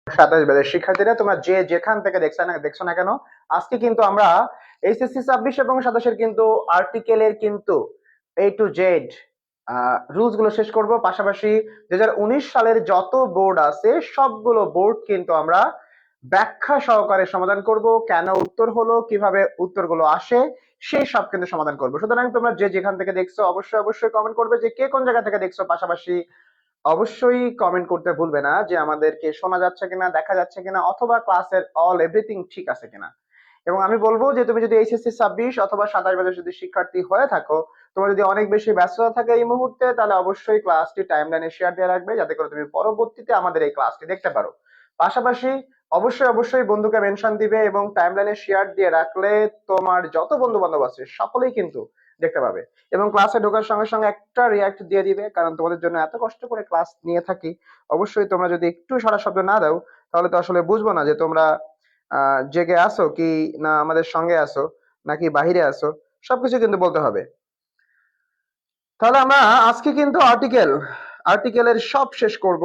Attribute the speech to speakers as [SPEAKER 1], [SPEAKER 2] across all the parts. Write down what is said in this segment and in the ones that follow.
[SPEAKER 1] 27 ব্যাচের শিক্ষার্থীরা তোমরা যে যেখান থেকে দেখছো না কেন, আজকে কিন্তু আমরা এইচএসসি 26 এবং 27 এর কিন্তু আর্টিকেলের কিন্তু A to Z রুলস গুলো শেষ করব। পাশাপাশি 2019 সালের যত বোর্ড আছে সবগুলো বোর্ড কিন্তু আমরা ব্যাখ্যা সহকারে সমাধান করব, কেন উত্তর হলো, কিভাবে উত্তরগুলো আসে, সেই সব কিন্তু সমাধান করব। সুতরাং তোমরা যে যেখান থেকে দেখছো অবশ্যই অবশ্যই কমেন্ট করবে যে কে কোন জায়গা থেকে দেখছো। পাশাপাশি অবশ্যই কমেন্ট করতে ভুলবে না যে আমাদেরকে শোনা যাচ্ছে কিনা, দেখা যাচ্ছে কিনা, অথবা ক্লাসের অল এভরিথিং ঠিক আছে কিনা। এবং আমি বলবো যে তুমি যদি এইচএসসি 26 অথবা 27 ব্যাচের যদি শিক্ষার্থী হয়ে থাকো, তোমার যদি অনেক বেশি ব্যস্ততা থাকে এই মুহূর্তে, তাহলে অবশ্যই ক্লাসটি টাইমলাইনে শেয়ার দিয়ে রাখবে যাতে করে তুমি পরবর্তীতে আমাদের এই ক্লাসটি দেখতে পারো। পাশাপাশি অবশ্যই অবশ্যই বন্ধুকে মেনশন দিবে এবং টাইমলাইনে শেয়ার দিয়ে রাখলে তোমার যত বন্ধু বান্ধব আছে সকলেই কিন্তু দেখতে পাবে। এবং ক্লাসে ঢোকার সঙ্গে সঙ্গে একটা রিয়াক্ট দিয়ে দিবে, কারণ তোমাদের জন্য এত কষ্ট করে ক্লাস নিয়ে থাকি। অবশ্যই তোমরা যদি একটু সাড়া শব্দ না দাও তাহলে তো আসলে বুঝবো না যে তোমরা জেগে আসো কি না আমাদের সঙ্গে আসো নাকি বাহিরে আসো, সবকিছু কিন্তু বলতে হবে। তাহলে আমরা আজকে কিন্তু আর্টিকেলের সব শেষ করব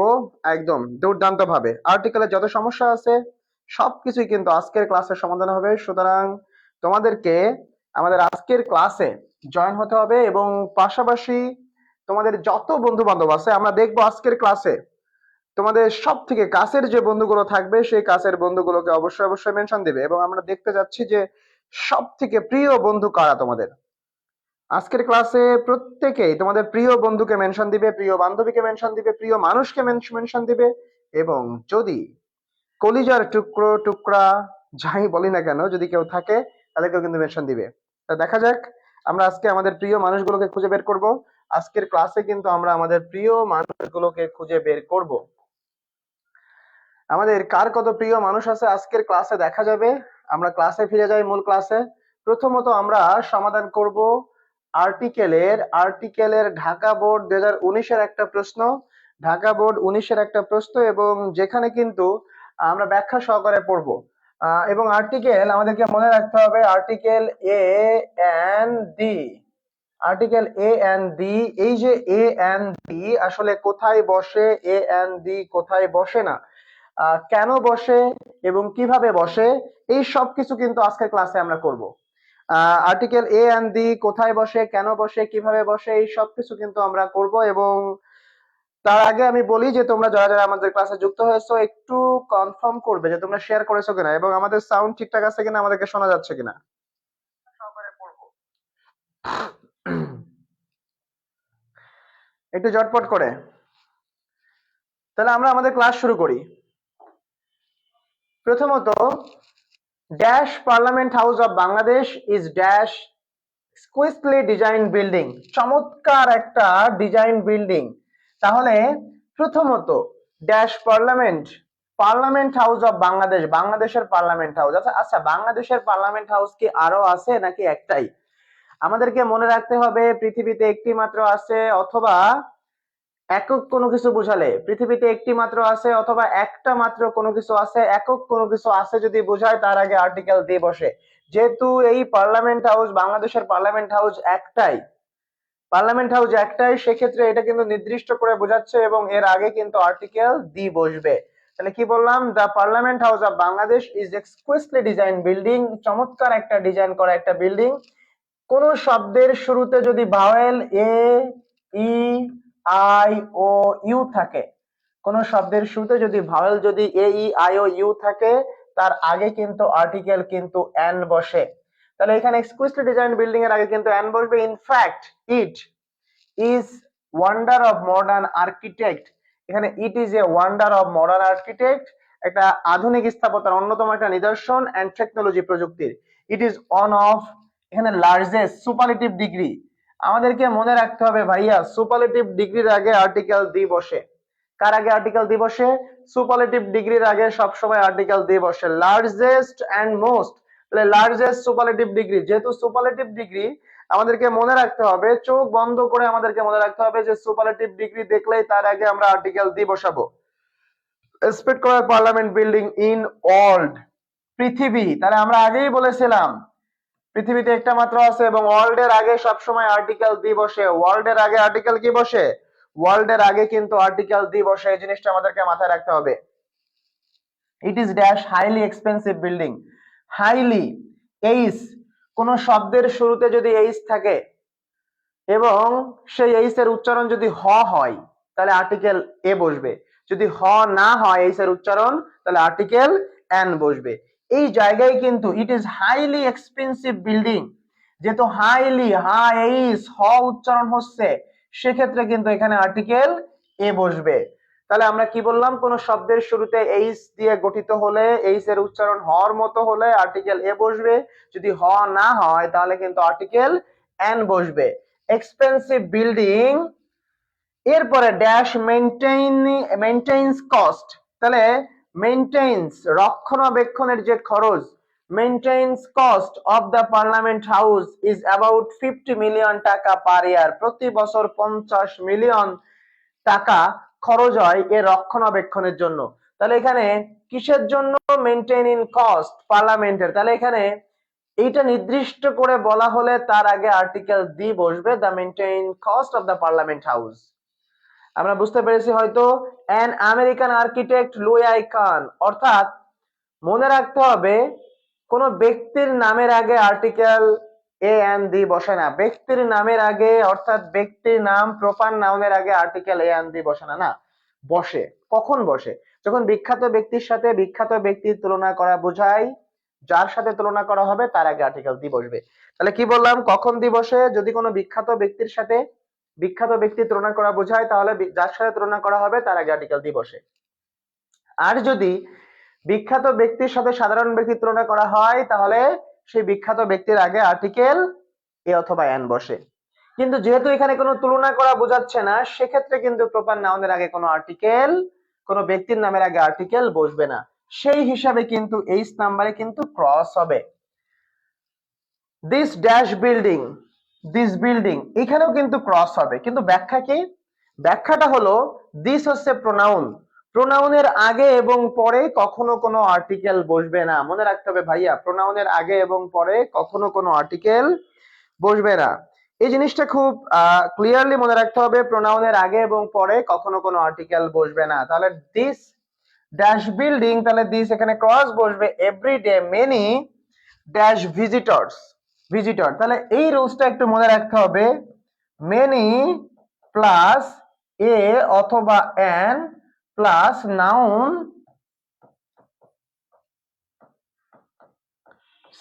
[SPEAKER 1] একদম দুর্দান্ত ভাবে। আর্টিকেলের যত সমস্যা আছে সবকিছুই কিন্তু আজকের ক্লাসের সমাধান হবে। সুতরাং তোমাদেরকে আমাদের আজকের ক্লাসে জয়েন হতে হবে এবং পাশাপাশি তোমাদের যত বন্ধু বান্ধব আছে আমরা দেখবো আজকের ক্লাসে তোমাদের সব থেকে কাছের যে বন্ধুগুলো থাকবে সেই কাছের বন্ধুগুলোকে অবশ্যই অবশ্যই মেনশন দিবে এবং আমরা দেখতে যাচ্ছি যে সব থেকে প্রিয় বন্ধু কারা তোমাদের। আজকের ক্লাসে প্রত্যেকেই তোমাদের প্রিয় বন্ধুকে মেনশন দিবে, প্রিয় বান্ধবীকে মেনশন দিবে, প্রিয় মানুষকে মেনশন দিবে এবং যদি কলিজার টুকরো টুকরা যাই বলি না কেন যদি কেউ থাকে তাদেরকেও কিন্তু মেনশন দিবে। তা দেখা যাক আমরা আজকে আমাদের প্রিয় মানুষগুলোকে খুঁজে বের করব। আজকের ক্লাসে কিন্তু আমরা আমাদের প্রিয় মানুষগুলোকে খুঁজে বের করব। আমাদের কার কত প্রিয় মানুষ আছে আজকের ক্লাসে দেখা যাবে। আমরা ক্লাসে ফিরে যাই, মূল ক্লাসে। প্রথমত আমরা সমাধান করব আর্টিকেলের ঢাকা বোর্ড 2019 এর একটা প্রশ্ন, ঢাকা বোর্ড 19 এর একটা প্রশ্ন এবং যেখানে কিন্তু আমরা ব্যাখ্যা সহকারে পড়ব। এবং আর্টিকেল আমাদেরকে মনে রাখতে হবে article A and D. Article A and D, এই যে এ এন্ড ডি আসলে কোথায় বসে, এ এন্ড ডি কোথায় বসে না, কেন বসে এবং কিভাবে বসে, এই সব কিছু কিন্তু আজকের ক্লাসে আমরা করব। আর্টিকেল এ এন্ড ডি কোথায় বসে, কেন বসে, কিভাবে বসে, এই সব কিছু কিন্তু আমরা করব। এবং তার আগে আমি বলি যে তোমরা যারা যারা আমাদের ক্লাসে যুক্ত হয়েছো একটু কনফার্ম করবে যে তোমরা শেয়ার করেছো কিনা এবং আমাদের সাউন্ড ঠিকঠাক আছে কিনা, আমাদেরকে শোনা যাচ্ছে কিনা। একটু জটপট করে। তাহলে আমরা আমাদের ক্লাস শুরু করি। প্রথমত, dash parliament house of Bangladesh is dash exquisitely design building. চমৎকার একটা ডিজাইন বিল্ডিং। তাহলে প্রথমত dash parliament house of Bangladesh, বাংলাদেশের পার্লামেন্ট হাউস। আচ্ছা আচ্ছা, বাংলাদেশের পার্লামেন্ট হাউস কি আরো আছে নাকি একটাই? আমাদেরকে মনে রাখতে হবে পৃথিবীতে একটি মাত্র আছে, অথবা একক কোনো কিছু বুঝালে পৃথিবীতে একটি মাত্র আছে অথবা একটা মাত্র কোনো কিছু আছে, একক কোনো কিছু আছে যদি বোঝায় তার আগে আর্টিকেল দিয়ে বসে। যেহেতু এই পার্লামেন্ট হাউস, বাংলাদেশের পার্লামেন্ট হাউস একটাই, সেক্ষেত্রে এটা কিন্তু নির্দিষ্ট করে বোঝাচ্ছে এবং এর আগে কিন্তু আর্টিকেল দি বসবে। তাহলে কি বললাম? The parliament house of Bangladesh is exquisitely design building. চমৎকার একটা ডিজাইন করা একটা বিল্ডিং। কোন শব্দের শুরুতে যদি vowel A, E, I O U থাকে, কোন শব্দের শুরুতে যদি ভাওয়েল যদি এ, ই, আই ও ইউ থাকে, তার আগে কিন্তু আর্টিকেল কিন্তু এন বসে। তাহলে এখানে এক্সকুইসলি ডিজাইন বিল্ডিং এর আগে কিন্তু এন বসবে। In fact it is wonder of modern architect. এখানে it is a wonder of modern architect, একটা আধুনিক স্থাপত্যের অন্যতম একটা নিদর্শন এন্ড টেকনোলজি প্রযুক্তির। ইট ইজ অন অফ, এখানে লার্জেস্ট সুপারলেটিভ ডিগ্রি। আমাদেরকে মনে রাখতে হবে ভাইয়া সুপারলেটিভ ডিগ্রির আগে আর্টিকেল দি বসে। কার আগে আর্টিকেল দি বসে? সুপারলেটিভ ডিগ্রির আগে সবসময় আর্টিকেল দি বসে। লার্জেস্ট এন্ড মোস্ট, তাহলে লার্জেস্ট সুপারলেটিভ ডিগ্রি, যেহেতু সুপারলেটিভ ডিগ্রি আমাদেরকে মনে রাখতে হবে, চোখ বন্ধ করে আমাদেরকে মনে রাখতে হবে যে সুপারলেটিভ ডিগ্রি দেখলেই তার আগে আমরা আর্টিকেল দি বসাবো। এক্সপেক্ট করা পার্লামেন্ট বিল্ডিং ইন ওয়ার্ল্ড, পৃথিবী, তাহলে আমরা আগেই বলেছিলাম পৃথিবীতে একটা মাত্র আছে এবং ওয়ার্ল্ড এর আগে সবসময় আর্টিকেল দি বসে। ওয়ার্ল্ড এর আগে আর্টিকেল কি বসে? ওয়ার্ল্ড এর আগে কিন্তু আর্টিকেল দি বসে, এই জিনিসটা আমাদেরকে মাথায় রাখতে হবে। It is dash highly expensive building. Highly, H, কোন শব্দের শুরুতে যদি এইস থাকে এবং সেই এইস এর উচ্চারণ যদি হ হয় তাহলে আর্টিকেল এ বসবে, যদি হ না হয় এইস এর উচ্চারণ তাহলে আর্টিকেল এন বসবে। এই জায়গায় কিন্তু it is highly expensive building, যেহেতু হাইলি এইস হ উচ্চারণ হচ্ছে সেক্ষেত্রে কিন্তু এখানে আর্টিকেল এ বসবে। তাহলে আমরা কি বললাম, কোন শব্দের শুরুতে এইস দিয়ে গঠিত হলে এইস এর উচ্চারণ হর মতো হলে আর্টিকেল এ বসবে, যদি হ না হয় তাহলে কিন্তু আর্টিকেল এন বসবে। এক্সপেন্সিভ বিল্ডিং, এরপরে ড্যাশ মেইনটেইনস কস্ট, তাহলে মেইনটেইনস রক্ষণাবেক্ষণের যে খরচ, maintenance cost of the parliament house is about 50 million টাকা পার ইয়ার, প্রতি বছর 50 মিলিয়ন টাকা খরচ হয় এর রক্ষণাবেক্ষণের জন্য। তাহলে এখানে কিসের জন্য মেইনটেইনিং কস্ট পার্লামেন্টের, তাহলে এখানে এইটা নির্দিষ্ট করে বলা হলে তার আগে আর্টিকেল দি বসবে, the maintain cost of the parliament house. আমরা বুঝতে পেরেছি হয়তো। An American architect Louis I Kahn, অর্থাৎ মনে রাখতে হবে কোন ব্যক্তির নামের আগে আর্টিকেল এ এন দি বসে না। ব্যক্তির নামের আগে অর্থাৎ ব্যক্তির নাম প্রপার নাউনের আগে আর্টিকেল এ এন দি বসে না, না বসে। কখন বসে? যখন বিখ্যাত ব্যক্তির সাথে বিখ্যাত ব্যক্তির তুলনা করা বোঝায়, যার সাথে তুলনা করা হবে তার আগে আর্টিকেল দি বসবে। তাহলে কি বললাম, কখন দি বসে? যদি কোনো বিখ্যাত ব্যক্তির সাথে বিখ্যাত ব্যক্তির তুলনা করা বোঝায় তাহলে যার সাথে তুলনা করা হবে তার আগে আর্টিকেল দি বসে। আর যদি বিখ্যাত ব্যক্তির সাথে সাধারণ ব্যক্তির তুলনা করা হয় তাহলে সেই বিখ্যাত ব্যক্তির আগে আর্টিকেল এ অথবা এন বসে। কিন্তু যেহেতু এখানে কোনো তুলনা করা বোঝাচ্ছে না সেক্ষেত্রে কিন্তু প্রপার নাউনের আগে কোনো আর্টিকেল, কোনো ব্যক্তির নামের আগে আর্টিকেল বসবে না। সেই হিসাবে কিন্তু এইচ নাম্বারে কিন্তু ক্রস হবে। This dash building, this building এখানেও কিন্তু ক্রস হবে, কিন্তু ব্যাখ্যা কি? ব্যাখ্যাটা হলো দিস হচ্ছে প্রোনাউন, প্রোনাউনের আগে এবং পরে কখনো কোনো আর্টিকেল বসবে না। মনে রাখতে হবে ভাইয়া, প্রোনাউনের আগে এবং পরে কখনো কোনো আর্টিকেল বসবে না। এই জিনিসটা খুব ক্লিয়ারলি মনে রাখতে হবে, প্রোনাউনের আগে এবং পরে কখনো কোনো আর্টিকেল বসবে না। তাহলে দিস ড্যাশ বিল্ডিং, তাহলে দিস এখানে ক্রস বসবে, everyday many dash visitors, visitor, তাহলে এই রুলসটা একটু মনে রাখতে হবে, মেনি প্লাস এ অথবা এন প্লাস নাউন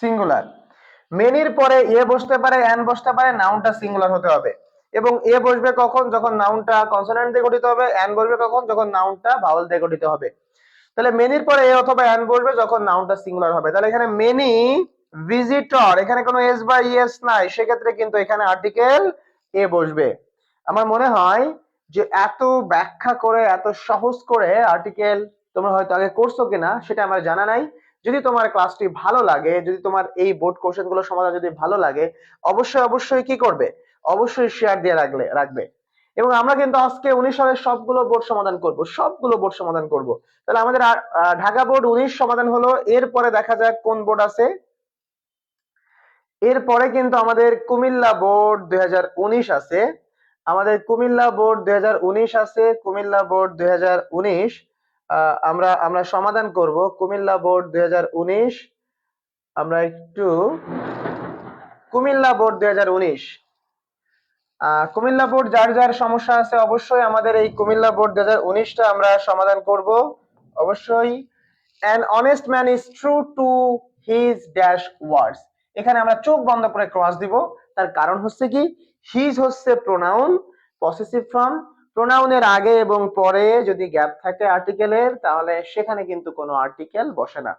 [SPEAKER 1] সিঙ্গুলার। মেনির পরে এ বসতে পারে, এন বসতে পারে, নাউনটা সিঙ্গুলার হতে হবে। এবং এ বসবে কখন? যখন নাউনটা কনসোনেন্ট দিয়ে গঠিত হবে। এন বসবে কখন? যখন নাউনটা ভাওয়েল দিয়ে গঠিত হবে। তাহলে মেনির পরে এ অথবা এন বসবে যখন নাউনটা সিঙ্গুলার হবে। তাহলে এখানে মেনি ভিজিটর, এখানে কোনো এস বা ইএস নাই, সেক্ষেত্রে কিন্তু এখানে আর্টিকেল এ বসবে। আমার মনে হয় যে এত ব্যাখ্যা করে এত সহজ করে আর্টিকেল তোমরা হয়তো আগে করছো কিনা সেটা আমার জানা নাই। যদি তোমার ক্লাসটি ভালো লাগে, যদি তোমার এই বোর্ড কোশ্চেন গুলো সমাধান যদি ভালো লাগে, অবশ্যই অবশ্যই কি করবে? অবশ্যই শেয়ার দিয়ে রাখবে। এবং আমরা কিন্তু আজকে 19 সালের সবগুলো বোর্ড সমাধান করব, সবগুলো বোর্ড সমাধান করব। তাহলে আমাদের ঢাকা বোর্ড 19 সমাধান হলো। এরপরে দেখা যাক কোন বোর্ড আছে। এরপরে কিন্তু আমাদের কুমিল্লা বোর্ড 2019 আছে, আমাদের কুমিল্লা বোর্ড 2019 আছে, কুমিল্লা বোর্ড 2019 আমরা সমাধান করব। কুমিল্লা বোর্ড 2019 আমরা একটু কুমিল্লা বোর্ড 2019 কুমিল্লা বোর্ড যার যার সমস্যা আছে অবশ্যই আমাদের এই কুমিল্লা বোর্ড 2019টা আমরা সমাধান করব অবশ্যই। An honest man is true to his dash words, এখানে আমরা চোখ বন্ধ করে ক্রস দিব। তার কারণ হচ্ছে কি, হিজ হচ্ছে প্রোনাউন, পসেসিভ ফর্ম। প্রোনাউনের আগে এবং পরে যদি গ্যাপ থাকে আর্টিকেলের তাহলে সেখানে কিন্তু কোনো আর্টিকেল বসে না।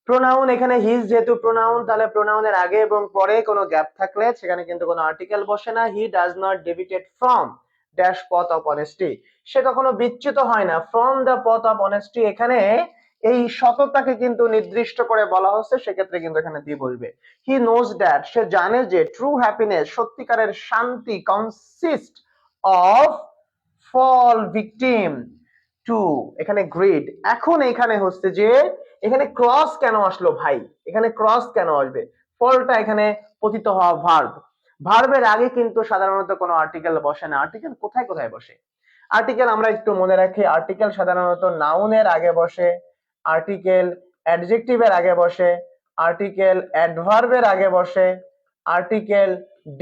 [SPEAKER 1] প্রোনাউন, এখানে হিজ যেহেতু প্রোনাউন তাহলে প্রোনাউনের আগে এবং পরে কোনো গ্যাপ থাকলে সেখানে কিন্তু কোনো আর্টিকেল বসে না। He does not deviate from dash পথ অফ অনেস্টি, সে কখনো বিচ্যুত হয় না ফ্রম দ্য পথ অফ অনেস্টি, এখানে এই সততাকে কিন্তু নির্দিষ্ট করে বলা হচ্ছে, সেক্ষেত্রে কিন্তু এখানে দি বলবে। হি নোজ দ্যাট, সে জানে যে ট্রু হ্যাপিনেস, সত্যিকারের শান্তি, consist of fall victim to, এখানে গ্রিড। এখন এখানে হচ্ছে যে এখানে ক্রস কেন আসলো ভাই, এখানে ক্রস কেন আসবে? ফলটা এখানে পতিত হওয়া ভার্ব, ভার্বের আগে কিন্তু সাধারণত কোনো আর্টিকেল বসে না। আর্টিকেল কোথায় কোথায় বসে? আর্টিকেল আমরা একটু মনে রাখি, আর্টিকেল সাধারণত নাউনের আগে বসে, আর্টিকেল অ্যাডজেক্টিভের আগে বসে, আর্টিকেল অ্যাডভার্বের আগে বসে, আর্টিকেল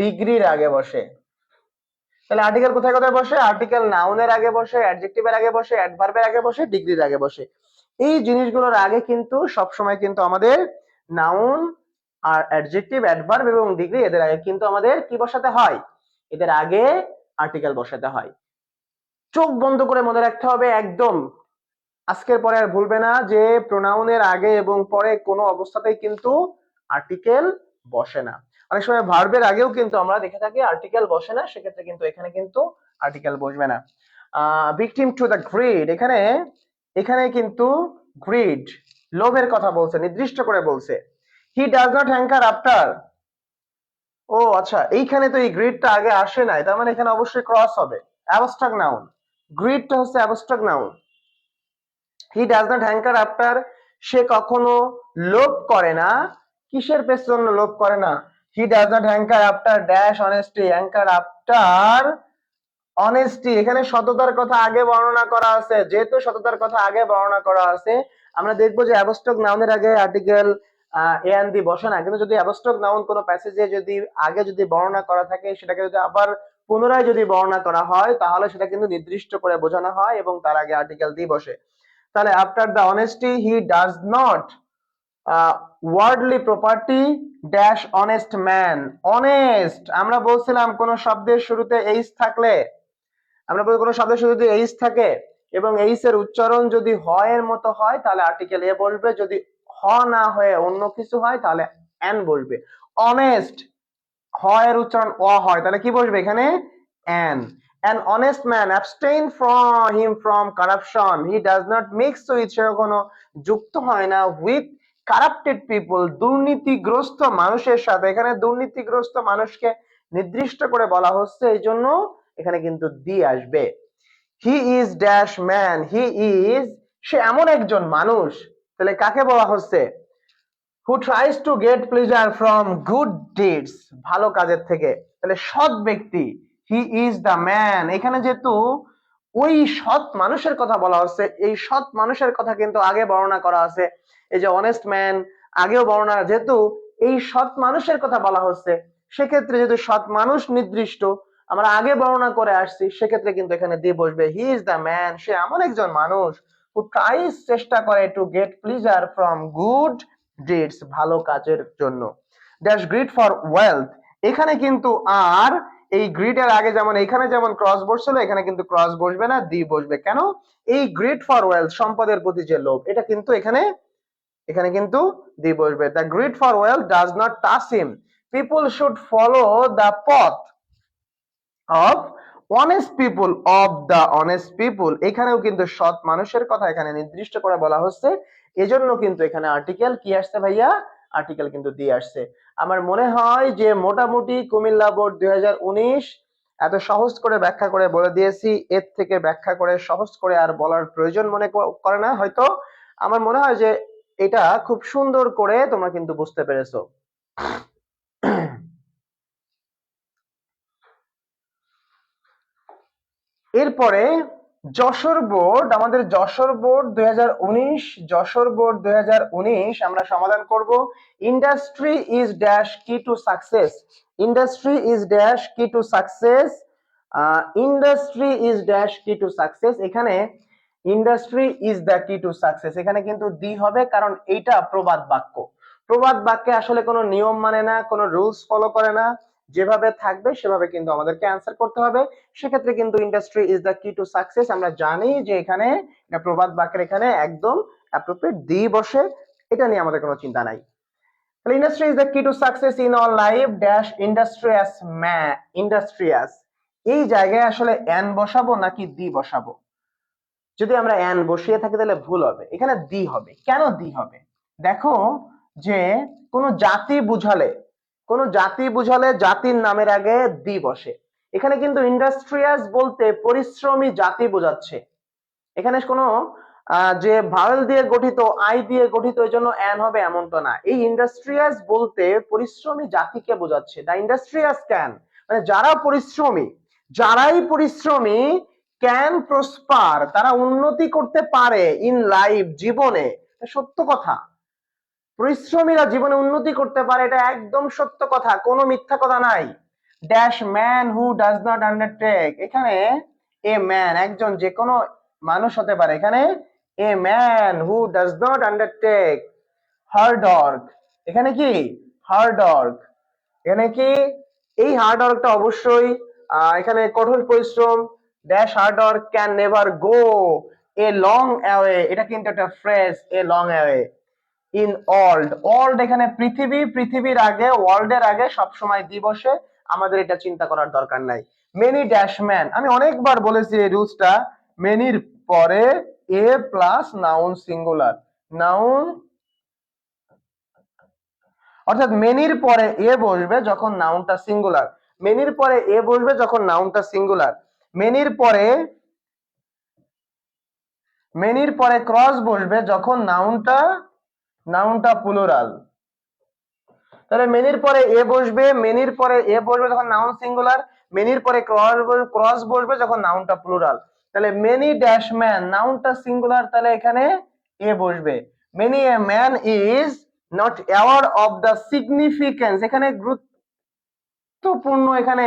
[SPEAKER 1] ডিগ্রির আগে বসে। তাহলে আর্টিকেল কোথায় কোথায় বসে? আর্টিকেল নাউনের আগে বসে, অ্যাডজেক্টিভের আগে বসে, অ্যাডভার্বের আগে বসে, ডিগ্রির আগে বসে। এই জিনিসগুলোর আগে কিন্তু সবসময় কিন্তু আমাদের নাউন আর অ্যাডজেক্টিভ, অ্যাডভার্ব এবং ডিগ্রি, এদের আগে কিন্তু আমাদের কি বসাতে হয়? এদের আগে আর্টিকেল বসাতে হয়। চোখ বন্ধ করে মনে রাখতে হবে একদম, আজকের পরে আর ভুলবে না যে প্রোনাউনের আগে এবং পরে কোনো অবস্থাতেই কিন্তু আর্টিকেল বসে না। অনেক সময় ভার্বের আগেও কিন্তু আমরা দেখে থাকি আর্টিকেল বসে না, সেক্ষেত্রে কিন্তু এখানে কিন্তু আর্টিকেল বসবে না। ভিকটিম টু দ্য গ্রিড, এখানে এখানে কিন্তু গ্রিড লোভের কথা বলছে, নির্দিষ্ট করে বলছে। He does not hanker after, ও আচ্ছা, এইখানে তো এই গ্রিডটা আগে আসে নাই, তার মানে এখানে অবশ্যই ক্রস হবে, অ্যাবস্ট্রাক্ট নাউন। গ্রিডটা হচ্ছে abstract noun. He does not hanker after, সে কখনো লোভ করে না, কিসের পেছনে লোভ করে না? He does not hanker after dash honesty, hanker after honesty. এখানে সততার কথা আগে বর্ণনা করা আছে, যেহেতু সততার কথা আগে বর্ণনা করা আছে, আমরা দেখবো যে অ্যাবস্ট্রাক্ট নাউনের আগে আর্টিকেল এ এন দি বসে না, কিন্তু যদি অ্যাবস্ট্রাক্ট নাউন কোনো প্যাসেজে যদি আগে যদি বর্ণনা করা থাকে, সেটাকে যদি আবার পুনরায় যদি বর্ণনা করা হয়, তাহলে সেটা কিন্তু নির্দিষ্ট করে বোঝানো হয় এবং তার আগে আর্টিকেল দি বসে। তাহলে after the honesty he does not worldly property dash honest man. Honest, আমরা বলছিলাম কোন শব্দের শুরুতে এইচ থাকলে, আমরা বলি কোনো শব্দের শুরুতে এইচ থাকে এবং এইচ এর উচ্চারণ যদি হ এর মতো হয় তাহলে আর্টিকেল এ বসবে, যদি হ না হয়ে অন্য কিছু হয় তাহলে এন বসবে। অনেস্ট, হ এর উচ্চারণ অ হয়, তাহলে কি বসবে এখানে? N. An honest man abstain from corruption. He does not mix with, সে কোনো যুক্ত হয় না with corrupted people, দুর্নীতিগ্রস্ত মানুষের সাথে। এখানে দুর্নীতিগ্রস্ত মানুষকে নির্দিষ্ট করে বলা হচ্ছে, এই জন্য এখানে কিন্তু দি আসবে। He is dash man, he is, সে এমন একজন মানুষ। তাহলে কাকে বলা হচ্ছে? who tries to get pleasure from good deeds, ভালো কাজের থেকে। তাহলে সৎ ব্যক্তি, he is the man। এখানে যেহেতু ওই সৎ মানুষের কথা বলা হচ্ছে, এই সৎ মানুষের কথা কিন্তু আগে বর্ণনা করা আছে, এই যে অনেস্ট ম্যান আগেও বর্ণনা, যেহেতু এই সৎ মানুষের কথা বলা হচ্ছে, সেক্ষেত্রে যদি সৎ মানুষ নির্দিষ্ট আমরা আগে বর্ণনা করে আসছি, সেক্ষেত্রে কিন্তু এখানে দিয়ে বসবে হি ইজ দ্য ম্যান, সে এমন একজন মানুষ who tries, চেষ্টা করে to get pleasure from good deeds, ভালো কাজের জন্য। ড্যাশ গ্রিড ফর ওয়েলথ, এখানে কিন্তু আর এই গ্রিডের আগে যেমন এখানে যেমন ক্রস বসছিল, এখানে কিন্তু ক্রস বসবে না, দি বসবে। কেন? এই গ্রিড ফর ওয়েলথ, সম্পদের প্রতি যে লোভ, এটা কিন্তু এখানে এখানে কিন্তু দি বসবে। The greed for wealth does not touch him, people should follow the পথ of honest people, of the honest people. এখানেও কিন্তু সৎ মানুষের কথা এখানে নির্দিষ্ট করে বলা হচ্ছে, এজন্য কিন্তু এখানে আর্টিকেল কি আসছে ভাইয়া? আর্টিকেল কিন্তু দিয়ে আসছে। আমার মনে হয় যে মোটামুটি কুমিল্লা বোর্ড 2019 এত সহজ করে ব্যাখ্যা করে বলে দিয়েছি, এর থেকে ব্যাখ্যা করে সহজ করে আর বলার প্রয়োজন মনে করে না হয়তো। আমার মনে হয় যে এটা খুব সুন্দর করে তোমরা কিন্তু বুঝতে পেরেছো। এরপরে যশোর বোর্ড, আমাদের যশোর বোর্ড 2019, যশোর বোর্ড 2019 আমরা সমাধান করব। Industry is dash key to success, industry is dash key to success, industry is dash key to success. এখানে industry is the key to success, এখানে কিন্তু দি হবে, কারণ এইটা প্রবাদ বাক্য। প্রবাদ বাক্যে আসলে কোনো নিয়ম মানে না, কোনো রুলস ফলো করে না, যেভাবে থাকবে সেভাবে কিন্তু আমাদেরকে অ্যান্সার করতে হবে। সেক্ষেত্রে কিন্তু industry is the key to success, আমরা জানি যে এখানে প্রবাদ বাক্যের এখানে একদম অ্যাপ্রোপ্রিয়েট দি বসে, এটা নিয়ে আমাদের কোনো চিন্তা নাই। তাহলে industry is the key to success in all life dash industrious industrious. এই জায়গায় আসলে এন বসাবো নাকি দি বসাবো? যদি আমরা এন বসিয়ে থাকি তাহলে ভুল হবে, এখানে দি হবে। কেন দি হবে? দেখো যে কোনো জাতি বুঝালে, কোন জাতি বুঝালে জাতির নামের আগে দি বসে। এখানে কিন্তু ইন্ডাস্ট্রিয়াস বলতে পরিশ্রমী জাতি বোঝাচ্ছে। এখানে কোনো যে ভাওয়েল দিয়ে গঠিত, আই দিয়ে গঠিত, এই জন্য এন হবে এমন তো না। এই ইন্ডাস্ট্রিয়াস বলতে পরিশ্রমী জাতিকে বোঝাচ্ছে। দা ইন্ডাস্ট্রিয়াস ক্যান, মানে যারা পরিশ্রমী, যারাই পরিশ্রমী, ক্যান প্রসপার, তারা উন্নতি করতে পারে ইন লাইফ, জীবনে। সত্য কথা, পরিশ্রমীরা জীবনে উন্নতি করতে পারে, এটা একদম সত্য কথা, কোনো মিথ্যা কথা নাই। Dash man who does not undertake, এখানে এ ম্যান একজন, যে কোনো মানুষ হতে পারে, এখানে a man who does not undertake hard work, এখানে কি হার্ড ওয়ার্ক, এখানে কি এই হার্ড ওয়ার্কটা অবশ্যই এখানে কঠোর পরিশ্রম। Dash hard work can never go a long away, এটা কিন্তু একটা phrase, a long away. In world, world এখানে পৃথিবী, পৃথিবীর আগে ওয়ার্ল্ডের আগে সবসময় দিবসে, আমাদের এটা চিন্তা করার দরকার নাই। মেনি ড্যাশ ম্যান, আমি অনেকবার বলেছি এই রুলসটা, মেনির পরে এ প্লাস নাউন সিঙ্গুলার, নাউন অর্থাৎ মেনির পরে এ বসবে যখন নাউনটা সিঙ্গুলার, মেনির পরে এ বসবে যখন নাউনটা সিঙ্গুলার, মেনির পরে মেনির পরে ক্রস বসবে যখন নাউনটা প্লুরাল। তাহলে মেনির পরে এ বসবে, মেনির পরে এ বসবে যখন নাউন সিঙ্গুলার, মেনির পরে ক্রস বসবে যখন নাউনটা প্লুরাল। তাহলে মেনি ড্যাশ ম্যান, নাউনটা সিঙ্গুলার, তাহলে এখানে এ বসবে। Many a man is not aware of the significance, এখানে গুরুত্বপূর্ণ, এখানে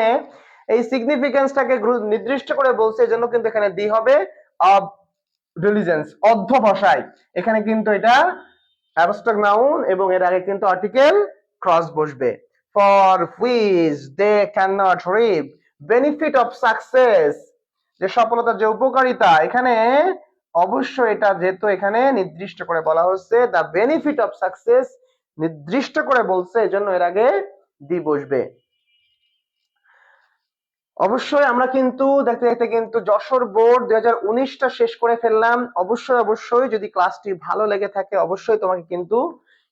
[SPEAKER 1] এই সিগনিফিকেন্সটাকে নির্দিষ্ট করে বলছে, এজন্য কিন্তু এখানে দি হবে অফ ডিলিজেন্স, অধ্যবসায়, এখানে কিন্তু এটা অ্যাবস্ট্রাক্ট নাউন এবং এর আগে কিন্তু আর্টিকেল ক্রস বসবে। For which they can not reap benefit of success, যে সফলতার যে উপকারিতা, এখানে অবশ্যই এটা যেহেতু এখানে নির্দিষ্ট করে বলা হচ্ছে দ্য বেনিফিট অফ সাকসেস, নির্দিষ্ট করে বলছে, এজন্য এর আগে দি বসবে। অবশ্যই আমরা কিন্তু দেখতে দেখতে কিন্তু যশোর বোর্ড 2019টা শেষ করে ফেললাম। অবশ্যই যদি ক্লাসটি ভালো লেগে থাকে অবশ্যই তোমাকে কিন্তু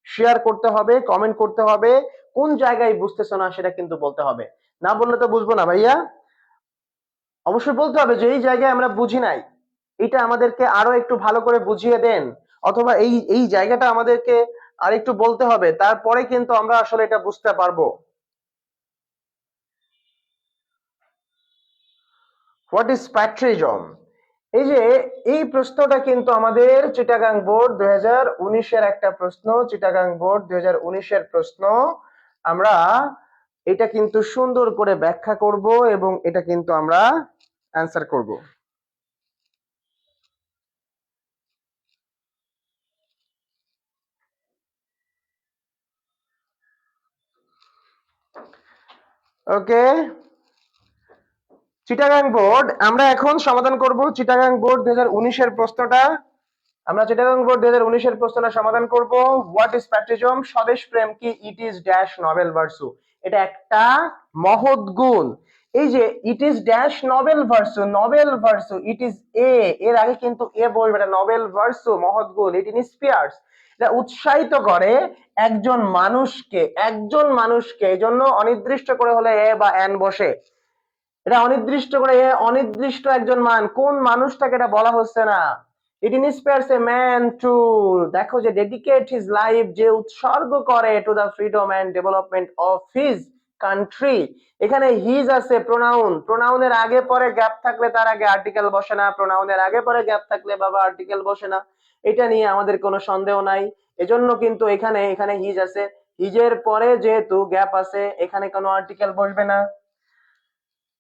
[SPEAKER 1] শেয়ার করতে হবে, কমেন্ট করতে হবে, কোন জায়গায় বুঝতেছো না সেটা কিন্তু বলতে হবে, না বললে তো বুঝবো না ভাইয়া। অবশ্যই বলতে হবে যে এই জায়গায় আমরা বুঝি নাই, এটা আমাদেরকে আরো একটু ভালো করে বুঝিয়ে দেন, অথবা এই এই জায়গাটা আমাদেরকে আর একটু বলতে হবে, তারপরে কিন্তু আমরা আসলে এটা বুঝতে পারবো। হোয়াট ইজ প্যাট্রিজম, এই যে এই প্রশ্নটা কিন্তু আমাদের চিটাগাং বোর্ড 2019-এর একটা প্রশ্ন, চিটাগাং বোর্ড 2019-এর প্রশ্ন। আমরা এটা কিন্তু সুন্দর করে ব্যাখ্যা করব এবং এটা কিন্তু আমরা অ্যান্সার করব। ওকে, চিটাগাং বোর্ড আমরা এখন সমাধান করব। চিটাগাং বোর্ড 2019-এর প্রশ্নটা আমরা চিটাগাং বোর্ড 2019-এর প্রশ্নটা সমাধান করব। হোয়াট ইজ প্যাট্রিজম, স্বদেশ প্রেম কি, ইট ইজ ড্যাশ নভেল ভার্সু, এটা একটা মহৎ গুণ। এই যে ইট is dash novel versa, novel versa, it is এ, এর আগে কিন্তু এ বলবে, এটা নভেল ভার্সু মহৎ গুণ, ইট ইন্সপায়ার্স, এটা উৎসাহিত করে একজন মানুষকে, এই জন্য অনির্দিষ্ট করে হলে এ বা এন বসে, এটা অনির্দিষ্ট করে এ অনির্দিষ্ট একজন মান, কোন মানুষটাকে এটা বলা হচ্ছে না। It inspires a man to, দেখো যে ডেডিকেট হিজ লাইফ, যে উৎসর্গ করে to the freedom and development of his country, এখানে হিজ আছে প্রোনাউন, প্রোনাউনের আগে পরে গ্যাপ থাকলে তার আগে আর্টিকেল বসে না, প্রোনাউনের আগে পরে গ্যাপ থাকলে বাবা আর্টিকেল বসে না, এটা নিয়ে আমাদের কোনো সন্দেহ নাই। এজন্য কিন্তু এখানে এখানে হিজ আছে, হিজের পরে যেহেতু গ্যাপ আছে এখানে কোনো আর্টিকেল বসবে না।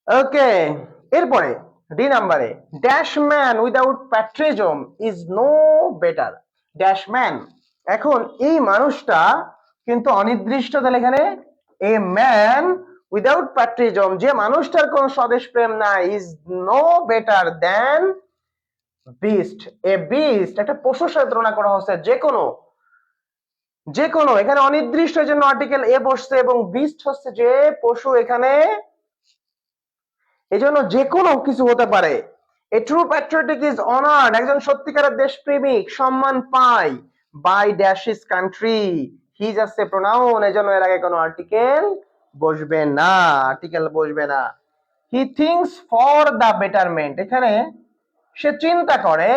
[SPEAKER 1] ওকে, এরপরে ডি নাম্বারে dash man without patriotism is no better, dash man, এখন এই মানুষটা কিন্তু অনির্দিষ্ট, তাহলে এখানে এ ম্যান উইদাউট প্যাট্রিজম, যে মানুষটার কোন স্বদেশ প্রেম নাই, is no better than beast, a beast একটা পশুর সাথে তুলনা করা হচ্ছে, যে কোনো এখানে অনির্দিষ্ট, এর জন্য আর্টিকেল এ বসছে, এবং বিস্ট হচ্ছে যে পশু, এখানে এজন্য যে কোনো কিছু হতে পারে। A true patriotic is honoured, একজন সত্যিকারের দেশপ্রেমিক সম্মান পায় by dash his country, his আছে প্রোনাউন, এজন্য এর আগে কোনো আর্টিকেল বসবে না, আর্টিকেল বসবে না। He thinks for the betterment, এখানে সে চিন্তা করে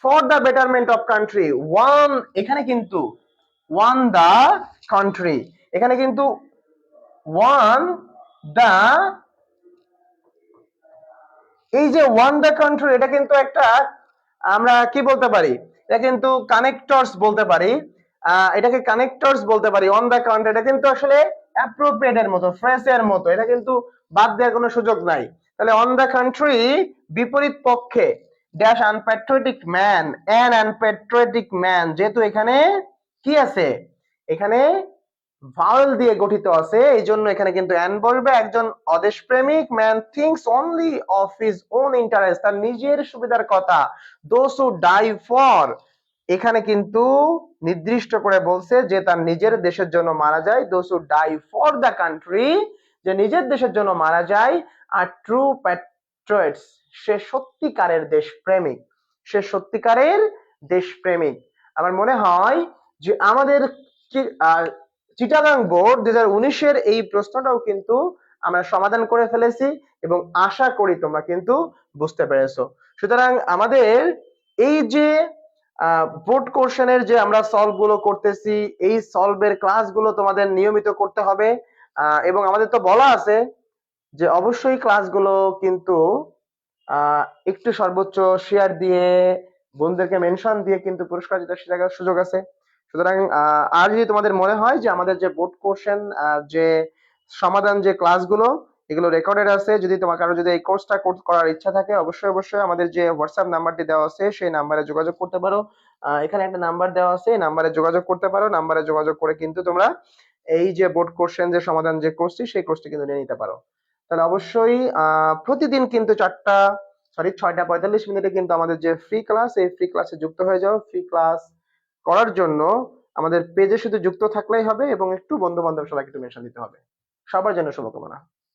[SPEAKER 1] for the betterment of country, one, এখানে কিন্তু ওয়ান দ্য কান্ট্রি, এখানে কিন্তু ওয়ান দ্য এই যে ওয়ান দ্য কান্ট্রি, এটা কিন্তু একটা, আমরা কি বলতে পারি, এটা কিন্তু কানেক্টরস বলতে পারি। এটাকে কানেক্টরস বলতে পারি। অন দ্য কান্ট্রি এটা কিন্তু আসলে অ্যাপ্রোপ্রিয়েটের মতো, ফ্রেজের মতো, এটা কিন্তু বাদ দেওয়ার কোনো সুযোগ নাই। তাহলে অন দ্য কান্ট্রি বিপরীত পক্ষে, ড্যাশ আনপ্যাট্রিয়টিক ম্যান, অ্যান আনপ্যাট্রিয়টিক ম্যান, যেহেতু এখানে কি আছে, এখানে ভাওয়েল দিয়ে গঠিত আছে, এই জন্য এখানে কিন্তু অ্যান বলবে। একজন অদেশপ্রেমিক man thinks only of his own interest, তার নিজের সুবিধার কথা। দোজ হু ডাই ফর, এখানে কিন্তু নির্দিষ্ট করে বলছে যে তার নিজের দেশের জন্য মারা যায়। Those who die for the country, যে নিজের দেশের জন্য মারা যায়। আর ট্রু প্যাট্রিয়টস, সে সত্যিকারের দেশপ্রেমিক, সে সত্যিকারের দেশপ্রেমিক। আমার মনে হয় যে আমাদের চিটাগাং বোর্ড 2019-এর এই প্রশ্নটাও কিন্তু আমরা সমাধান করে ফেলেছি এবং আশা করি তোমরা কিন্তু বুঝতে পেরেছো। সুতরাং আমাদের এই যে বোর্ড কোশ্চেনের যে আমরা সলভ গুলো করতেছি, এই সলভের ক্লাসগুলো তোমাদের নিয়মিত করতে হবে। এবং আমাদের তো বলা আছে যে অবশ্যই ক্লাসগুলো কিন্তু একটু সর্বোচ্চ শেয়ার দিয়ে, বন্ধুদেরকে মেনশন দিয়ে কিন্তু পুরস্কার জেতার সুযোগ আছে। সুতরাং আর যদি তোমাদের মনে হয় যে আমাদের যে বোর্ড কোশ্চেন যে সমাধান যে ক্লাসগুলো এগুলো রেকর্ডেড আছে, যদি তোমার কারো যদি এই কোর্সটা করার ইচ্ছা থাকে, অবশ্যই অবশ্যই আমাদের যে হোয়াটসঅ্যাপ নাম্বারটি দেওয়া আছে সেই নাম্বারে যোগাযোগ করতে পারো। এখানে একটা নাম্বার দেওয়া আছে, এই নাম্বারে যোগাযোগ করতে পারো। নাম্বারে যোগাযোগ করে কিন্তু তোমরা এই যে বোর্ড কোশ্চেন যে সমাধান যে কোর্সটি, সেই কোর্সটি কিন্তু নিয়ে নিতে পারো। তাহলে অবশ্যই প্রতিদিন কিন্তু 6টা 45 মিনিটে কিন্তু আমাদের যে ফ্রি ক্লাস, এই ফ্রি ক্লাসে যুক্ত হয়ে যাও। ফ্রি ক্লাস করার জন্য আমাদের পেজে শুধু যুক্ত থাকলেই হবে এবং একটু বন্ধু বান্ধব সবাইকে একটু মেনশন দিতে হবে। সবার জন্য শুভকামনা।